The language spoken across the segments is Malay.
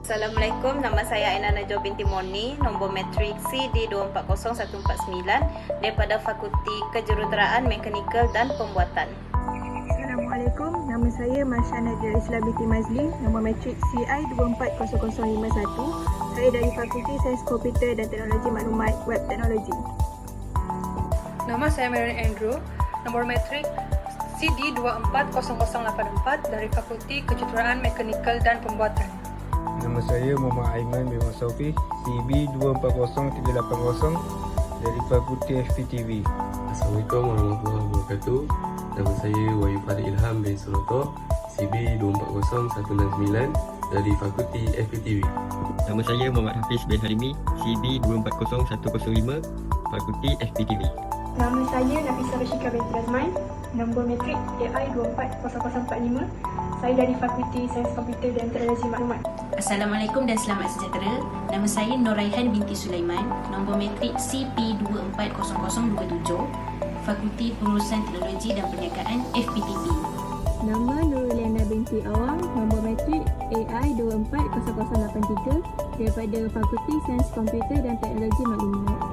Assalamualaikum, nama saya Aina Najwa binti Moni, nombor matrik CD240149 daripada Fakulti Kejuruteraan Mekanikal dan Pembuatan. Assalamualaikum, nama saya Masya Najwa Islam binti Mazli, nombor matrik CI 240051. Saya dari Fakulti Sains Komputer dan Teknologi Maklumat Web Teknologi. Nama saya Marian Andrew, nombor matrik CD 240084 dari Fakulti Kejuruteraan Mekanikal dan Pembuatan. Nama saya Muhammad Aiman bin Masaufi, CB 240380 dari Fakulti FPTV. Assalamualaikum warahmatullahi wabarakatuh. Nama saya Wahyu Farid Ilham bin Suroto, CB 240169 dari Fakulti FPTV. Nama saya Muhammad Hafiz bin Halimi, CB 240105, Fakulti FPTV. Nama saya Nafisa Rashika binti Razman, nombor matrik AI 240045. Saya dari Fakulti Sains Komputer dan Teknologi Maklumat. Assalamualaikum dan selamat sejahtera. Nama saya Nuraihan binti Sulaiman, nombor matrik CP240027, Fakulti Pengurusan Teknologi dan Perniagaan FPTV. Nama Nuruliana binti Awang, nombor matrik AI 240083 daripada Fakulti Sains Komputer dan Teknologi Maklumat.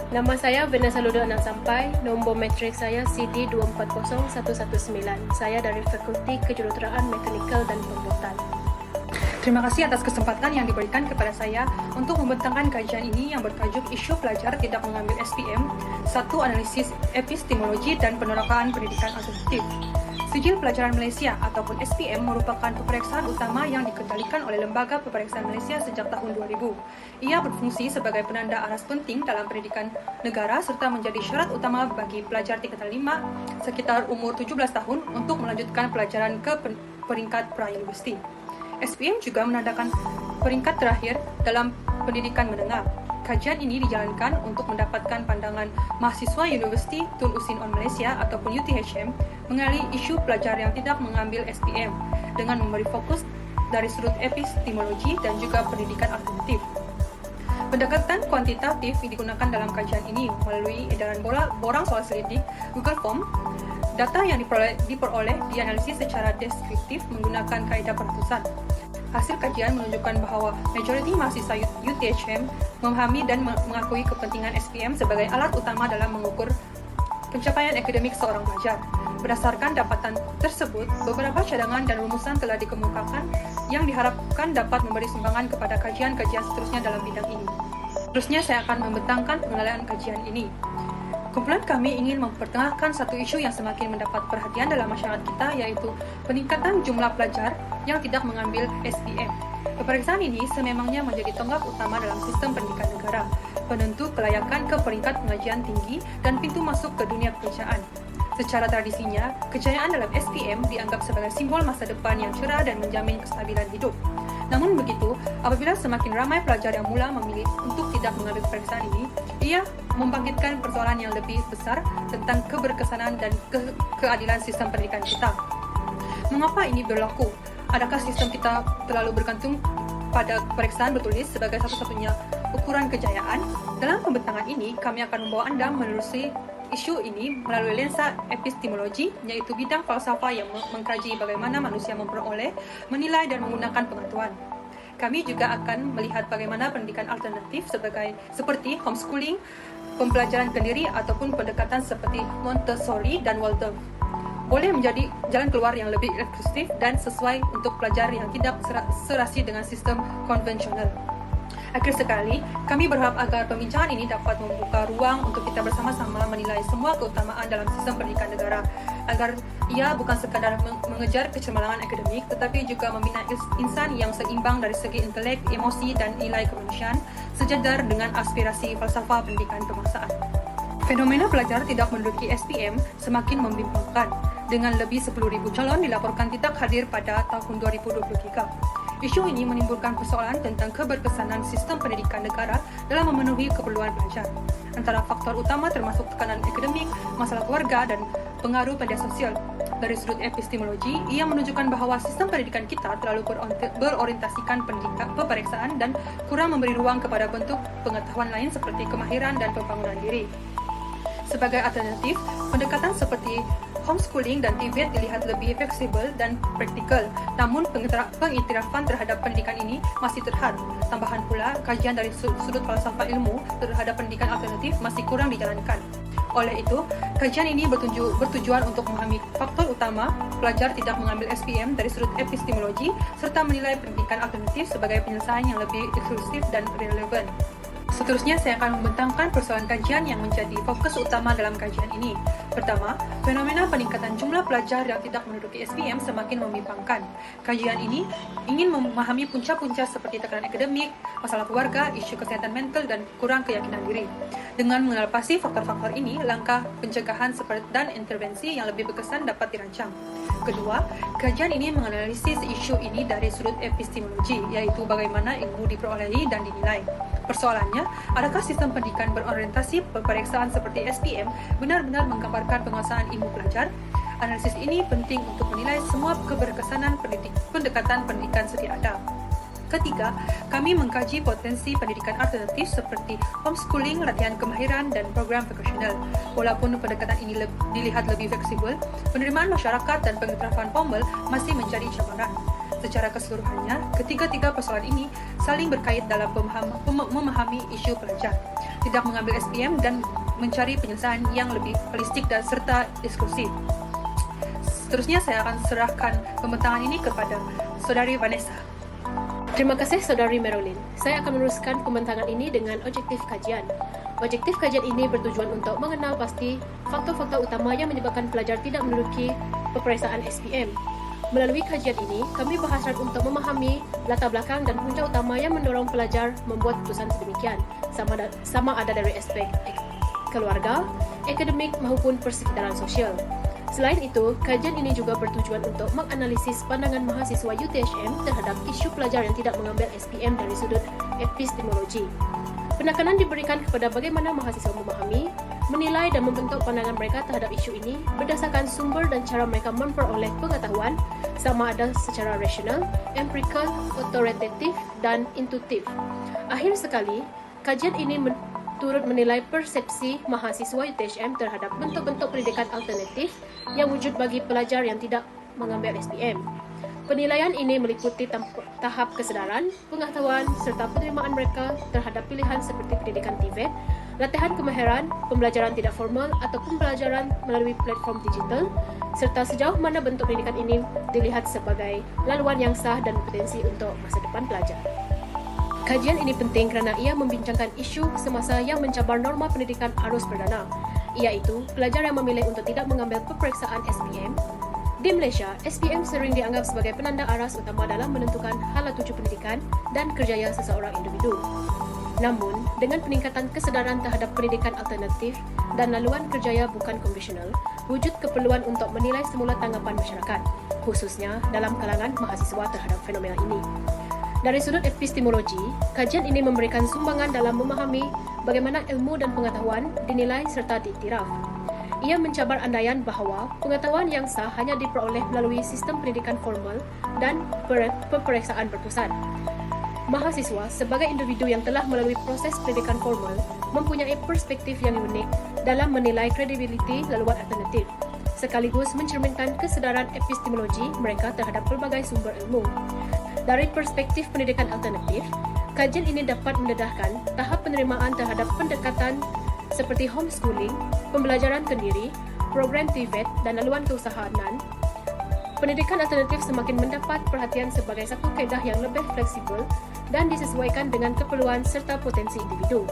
Nama saya Vanessa Ludo Anak Sampai, nombor matrik saya CD 240119. Saya dari Fakulti Kejuruteraan Mekanikal dan Pembuatan. Terima kasih atas kesempatan yang diberikan kepada saya untuk membentangkan kajian ini yang bertajuk Isu Pelajar Tidak Mengambil SPM, Satu Analisis Epistemologi dan Penerapan Pendidikan Alternatif. Sijil Pelajaran Malaysia ataupun SPM merupakan peperiksaan utama yang dikendalikan oleh Lembaga Peperiksaan Malaysia sejak tahun 2000. Ia berfungsi sebagai penanda aras penting dalam pendidikan negara serta menjadi syarat utama bagi pelajar tingkatan 5 sekitar umur 17 tahun untuk melanjutkan pelajaran ke peringkat pra-universiti. SPM juga menandakan peringkat terakhir dalam pendidikan menengah. Kajian ini dijalankan untuk mendapatkan pandangan mahasiswa Universiti Tun Usin On Malaysia ataupun UTHM mengenai isu pelajar yang tidak mengambil SPM dengan memberi fokus dari sudut epistemologi dan juga pendidikan alternatif. Pendekatan kuantitatif digunakan dalam kajian ini melalui edaran borang soal selidik, Google Form. Data yang diperoleh dianalisis secara deskriptif menggunakan kaedah peratusan. Hasil kajian menunjukkan bahawa majoriti mahasiswa UTHM memahami dan mengakui kepentingan SPM sebagai alat utama dalam mengukur pencapaian akademik seorang pelajar. Berdasarkan dapatan tersebut, beberapa cadangan dan rumusan telah dikemukakan yang diharapkan dapat memberi sumbangan kepada kajian-kajian seterusnya dalam bidang ini. Seterusnya saya akan membentangkan penilaian kajian ini. Kumpulan kami ingin mempertengahkan satu isu yang semakin mendapat perhatian dalam masyarakat kita, iaitu peningkatan jumlah pelajar yang tidak mengambil SPM. Peperiksaan ini sememangnya menjadi tonggak utama dalam sistem pendidikan negara, penentu kelayakan ke peringkat pengajian tinggi dan pintu masuk ke dunia pekerjaan. Secara tradisinya, kejayaan dalam SPM dianggap sebagai simbol masa depan yang cerah dan menjamin kestabilan hidup. Namun begitu, apabila semakin ramai pelajar yang mula memilih untuk tidak mengambil peperiksaan ini, ia membangkitkan persoalan yang lebih besar tentang keberkesanan dan keadilan sistem pendidikan kita. Mengapa ini berlaku? Adakah sistem kita terlalu bergantung pada peperiksaan bertulis sebagai satu-satunya ukuran kejayaan? Dalam pembentangan ini, kami akan membawa Anda menelusuri isu ini melalui lensa epistemologi, iaitu bidang falsafah yang mengkaji bagaimana manusia memperoleh, menilai dan menggunakan pengetahuan. Kami juga akan melihat bagaimana pendidikan alternatif seperti homeschooling, pembelajaran kendiri ataupun pendekatan seperti Montessori dan Waldorf boleh menjadi jalan keluar yang lebih inklusif dan sesuai untuk pelajar yang tidak serasi dengan sistem konvensional. Akhir sekali, kami berharap agar pembincangan ini dapat membuka ruang untuk kita bersama-sama menilai semua keutamaan dalam sistem pendidikan negara, agar ia bukan sekadar mengejar kecemerlangan akademik tetapi juga membina insan yang seimbang dari segi intelek, emosi dan nilai kemanusiaan sejajar dengan aspirasi falsafah pendidikan kebangsaan. Fenomena pelajar tidak menduduki SPM semakin membimbangkan. Dengan lebih 10,000 calon dilaporkan tidak hadir pada tahun 2023. Isu ini menimbulkan persoalan tentang keberkesanan sistem pendidikan negara dalam memenuhi keperluan pelajar. Antara faktor utama termasuk tekanan akademik, masalah keluarga, dan pengaruh media sosial. Dari sudut epistemologi, ia menunjukkan bahawa sistem pendidikan kita terlalu berorientasikan peperiksaan dan kurang memberi ruang kepada bentuk pengetahuan lain seperti kemahiran dan pembangunan diri. Sebagai alternatif, Pendekatan seperti homeschooling dan TVET dilihat lebih fleksibel dan praktikal, namun pengiktirafan terhadap pendidikan ini masih terhad. Tambahan pula, kajian dari sudut falsafah ilmu terhadap pendidikan alternatif masih kurang dijalankan. Oleh itu, kajian ini bertujuan untuk memahami faktor utama pelajar tidak mengambil SPM dari sudut epistemologi serta menilai pendidikan alternatif sebagai penyelesaian yang lebih inklusif dan relevan. Seterusnya, saya akan membentangkan persoalan kajian yang menjadi fokus utama dalam kajian ini. Pertama, fenomena peningkatan jumlah pelajar yang tidak menduduki SPM semakin membimbangkan. Kajian ini ingin memahami punca-punca seperti tekanan akademik, masalah keluarga, isu kesehatan mental, dan kurang keyakinan diri. Dengan mengenal pasti faktor-faktor ini, langkah pencegahan dan intervensi yang lebih berkesan dapat dirancang. Kedua, kajian ini menganalisis isu ini dari sudut epistemologi, yaitu bagaimana ilmu diperolehi dan dinilai. Persoalannya, adakah sistem pendidikan berorientasi pemeriksaan seperti SPM benar-benar menggambarkan penguasaan ilmu pelajar? Analisis ini penting untuk menilai semua keberkesanan pendekatan pendidikan sedia ada. Ketiga, kami mengkaji potensi pendidikan alternatif seperti homeschooling, latihan kemahiran, dan program vocational. Walaupun pendekatan ini dilihat lebih fleksibel, penerimaan masyarakat dan pengiktirafan formal masih menjadi cabaran. Secara keseluruhannya, ketiga-tiga persoalan ini saling berkait dalam memahami isu pelajar, tidak mengambil SPM dan mencari penyelesaian yang lebih holistik dan serta inklusif. Seterusnya, saya akan serahkan pembentangan ini kepada Saudari Vanessa. Terima kasih Saudari Marilyn. Saya akan meneruskan pembentangan ini dengan objektif kajian. Objektif kajian ini bertujuan untuk mengenal pasti faktor-faktor utama yang menyebabkan pelajar tidak menduduki peperiksaan SPM. Melalui kajian ini, kami berhasrat untuk memahami latar belakang dan punca utama yang mendorong pelajar membuat keputusan sedemikian, sama ada dari aspek keluarga, akademik maupun persekitaran sosial. Selain itu, kajian ini juga bertujuan untuk menganalisis pandangan mahasiswa UTHM terhadap isu pelajar yang tidak mengambil SPM dari sudut epistemologi. Penekanan diberikan kepada bagaimana mahasiswa memahami, menilai dan membentuk pandangan mereka terhadap isu ini berdasarkan sumber dan cara mereka memperoleh pengetahuan, sama ada secara rasional, empirikal, otoritatif, dan intuitif. Akhir sekali, kajian ini turut menilai persepsi mahasiswa UTHM terhadap bentuk-bentuk pendidikan alternatif yang wujud bagi pelajar yang tidak mengambil SPM. Penilaian ini meliputi tahap kesedaran, pengetahuan, serta penerimaan mereka terhadap pilihan seperti pendidikan TVET, latihan kemahiran, pembelajaran tidak formal atau pembelajaran melalui platform digital, serta sejauh mana bentuk pendidikan ini dilihat sebagai laluan yang sah dan berpotensi untuk masa depan pelajar. Kajian ini penting kerana ia membincangkan isu semasa yang mencabar norma pendidikan arus perdana, iaitu pelajar yang memilih untuk tidak mengambil peperiksaan SPM. Di Malaysia, SPM sering dianggap sebagai penanda aras utama dalam menentukan hala tuju pendidikan dan kerjaya seseorang individu. Namun, dengan peningkatan kesedaran terhadap pendidikan alternatif dan laluan kerjaya bukan konvensional, wujud keperluan untuk menilai semula tanggapan masyarakat, khususnya dalam kalangan mahasiswa terhadap fenomena ini. Dari sudut epistemologi, kajian ini memberikan sumbangan dalam memahami bagaimana ilmu dan pengetahuan dinilai serta diiktiraf. Ia mencabar andaian bahawa pengetahuan yang sah hanya diperoleh melalui sistem pendidikan formal dan peperiksaan berpusat. Mahasiswa sebagai individu yang telah melalui proses pendidikan formal mempunyai perspektif yang unik dalam menilai kredibiliti laluan alternatif, sekaligus mencerminkan kesedaran epistemologi mereka terhadap pelbagai sumber ilmu. Dari perspektif pendidikan alternatif, kajian ini dapat mendedahkan tahap penerimaan terhadap pendekatan seperti homeschooling, pembelajaran kendiri, program TVET dan laluan keusahaan. Pendidikan alternatif semakin mendapat perhatian sebagai satu kaedah yang lebih fleksibel dan disesuaikan dengan keperluan serta potensi individu.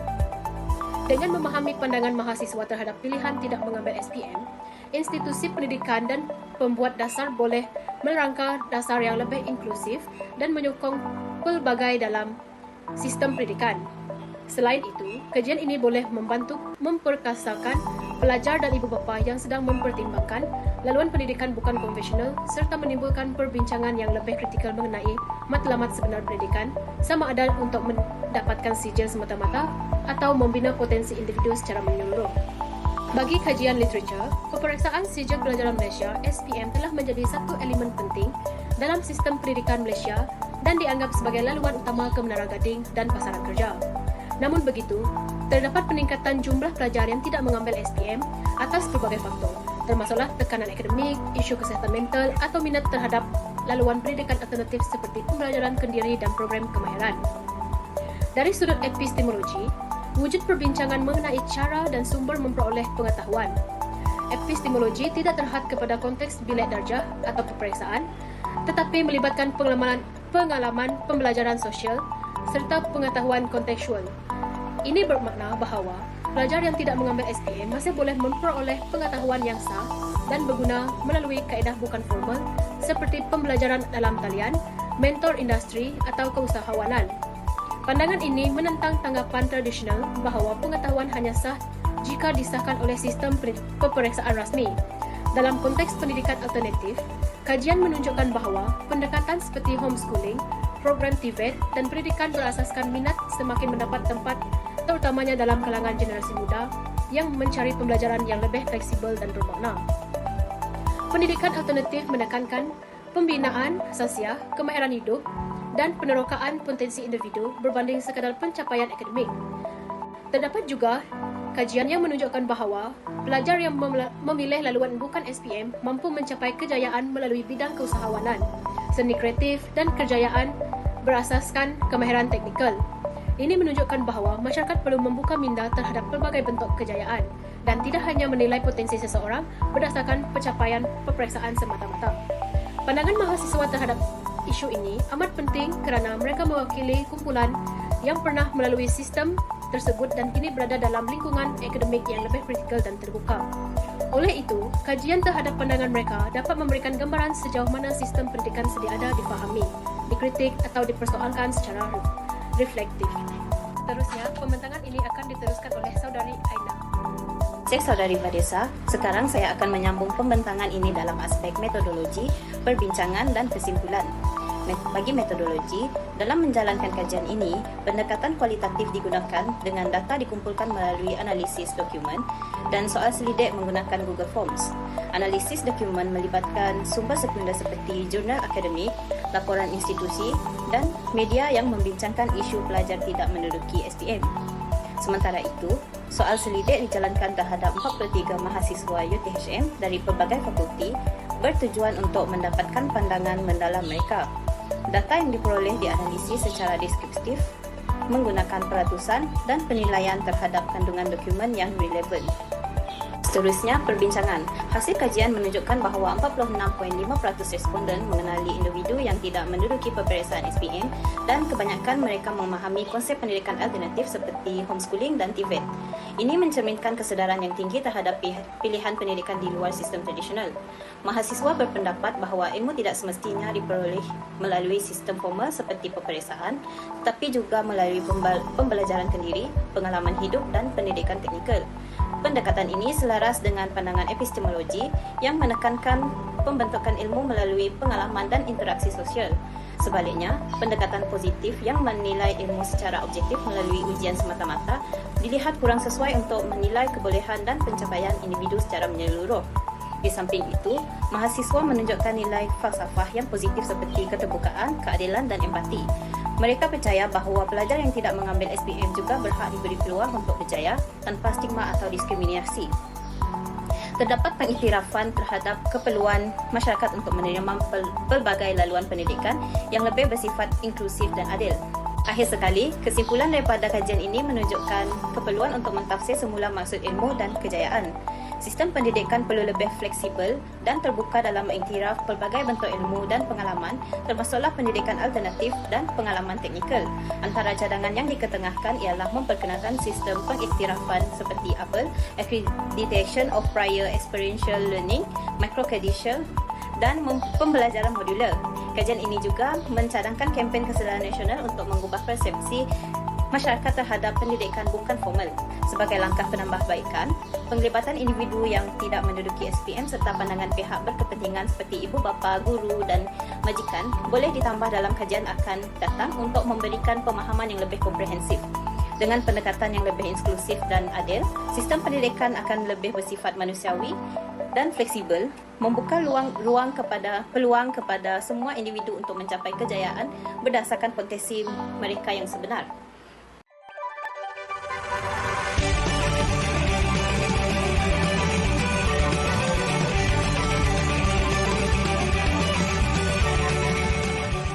Dengan memahami pandangan mahasiswa terhadap pilihan tidak mengambil SPM, institusi pendidikan dan pembuat dasar boleh merangka dasar yang lebih inklusif dan menyokong pelbagai dalam sistem pendidikan. Selain itu, kajian ini boleh membantu memperkasakan pelajar dan ibu bapa yang sedang mempertimbangkan laluan pendidikan bukan konvensional serta menimbulkan perbincangan yang lebih kritikal mengenai matlamat sebenar pendidikan, sama ada untuk mendapatkan sijil semata-mata atau membina potensi individu secara menyeluruh. Bagi kajian literatur, peperiksaan sijil pelajaran Malaysia (SPM) telah menjadi satu elemen penting dalam sistem pendidikan Malaysia dan dianggap sebagai laluan utama ke Menara Gading dan pasaran kerja. Namun begitu, Terdapat peningkatan jumlah pelajar yang tidak mengambil SPM atas berbagai faktor, termasuklah tekanan akademik, isu kesihatan mental atau minat terhadap laluan pendidikan alternatif seperti pembelajaran kendiri dan program kemahiran. Dari sudut epistemologi, wujud perbincangan mengenai cara dan sumber memperoleh pengetahuan. Epistemologi tidak terhad kepada konteks bilik darjah atau peperiksaan, tetapi melibatkan pengalaman pembelajaran sosial serta pengetahuan kontekstual. Ini bermakna bahawa pelajar yang tidak mengambil SPM masih boleh memperoleh pengetahuan yang sah dan berguna melalui kaedah bukan formal seperti pembelajaran dalam talian, mentor industri atau keusahawanan. Pandangan ini menentang tanggapan tradisional bahawa pengetahuan hanya sah jika disahkan oleh sistem peperiksaan rasmi. Dalam konteks pendidikan alternatif, kajian menunjukkan bahawa pendekatan seperti homeschooling, program TVET dan pendidikan berasaskan minat semakin mendapat tempat, terutamanya dalam kalangan generasi muda yang mencari pembelajaran yang lebih fleksibel dan bermakna. Pendidikan alternatif menekankan pembinaan sosial, kemahiran hidup dan penerokaan potensi individu berbanding sekadar pencapaian akademik. Terdapat juga kajian yang menunjukkan bahawa pelajar yang memilih laluan bukan SPM mampu mencapai kejayaan melalui bidang keusahawanan, seni kreatif dan kejayaan berasaskan kemahiran teknikal. Ini menunjukkan bahawa masyarakat perlu membuka minda terhadap pelbagai bentuk kejayaan dan tidak hanya menilai potensi seseorang berdasarkan pencapaian peperiksaan semata-mata. Pandangan mahasiswa terhadap isu ini amat penting kerana mereka mewakili kumpulan yang pernah melalui sistem tersebut dan kini berada dalam lingkungan akademik yang lebih kritikal dan terbuka. Oleh itu, kajian terhadap pandangan mereka dapat memberikan gambaran sejauh mana sistem pendidikan sedia ada difahami, dikritik atau dipersoalkan secara reflektif. Seterusnya, pembentangan ini akan diteruskan oleh Saudari Aina. Saya Saudari Vanessa. Sekarang saya akan menyambung pembentangan ini dalam aspek metodologi, perbincangan dan kesimpulan. Bagi metodologi, dalam menjalankan kajian ini, pendekatan kualitatif digunakan dengan data dikumpulkan melalui analisis dokumen dan soal selidik menggunakan Google Forms. Analisis dokumen melibatkan sumber sekunder seperti jurnal akademik, laporan institusi dan media yang membincangkan isu pelajar tidak menduduki SPM. Sementara itu, soal selidik dijalankan terhadap 43 mahasiswa UTHM dari pelbagai fakulti bertujuan untuk mendapatkan pandangan mendalam mereka. Data yang diperoleh dianalisis secara deskriptif menggunakan peratusan dan penilaian terhadap kandungan dokumen yang relevan. Seterusnya, perbincangan. Hasil kajian menunjukkan bahawa 46.5% responden mengenali individu yang tidak menduduki peperiksaan SPM dan kebanyakan mereka memahami konsep pendidikan alternatif seperti homeschooling dan TVET. Ini mencerminkan kesedaran yang tinggi terhadap pilihan pendidikan di luar sistem tradisional. Mahasiswa berpendapat bahawa ilmu tidak semestinya diperoleh melalui sistem formal seperti peperiksaan, tetapi juga melalui pembelajaran kendiri, pengalaman hidup dan pendidikan teknikal. Pendekatan ini selaras dengan pandangan epistemologi yang menekankan pembentukan ilmu melalui pengalaman dan interaksi sosial. Sebaliknya, pendekatan positif yang menilai ilmu secara objektif melalui ujian semata-mata dilihat kurang sesuai untuk menilai kebolehan dan pencapaian individu secara menyeluruh. Di samping itu, mahasiswa menunjukkan nilai falsafah yang positif seperti keterbukaan, keadilan dan empati. Mereka percaya bahawa pelajar yang tidak mengambil SPM juga berhak diberi peluang untuk berjaya tanpa stigma atau diskriminasi. Terdapat pengiktirafan terhadap keperluan masyarakat untuk menerima pelbagai laluan pendidikan yang lebih bersifat inklusif dan adil. Akhir sekali, kesimpulan daripada kajian ini menunjukkan keperluan untuk mentafsir semula maksud ilmu dan kejayaan. Sistem pendidikan perlu lebih fleksibel dan terbuka dalam mengiktiraf pelbagai bentuk ilmu dan pengalaman, termasuklah pendidikan alternatif dan pengalaman teknikal. Antara cadangan yang diketengahkan ialah memperkenalkan sistem pengiktirafan seperti APEL, Accreditation of Prior Experiential Learning, Microcredential dan pembelajaran modular. Kajian ini juga mencadangkan kempen kesedaran nasional untuk mengubah persepsi masyarakat terhadap pendidikan bukan formal. Sebagai langkah penambahbaikan, penglibatan individu yang tidak menduduki SPM serta pandangan pihak berkepentingan seperti ibu bapa, guru dan majikan boleh ditambah dalam kajian akan datang untuk memberikan pemahaman yang lebih komprehensif. Dengan pendekatan yang lebih inklusif dan adil, sistem pendidikan akan lebih bersifat manusiawi dan fleksibel, membuka peluang kepada semua individu untuk mencapai kejayaan berdasarkan potensi mereka yang sebenar.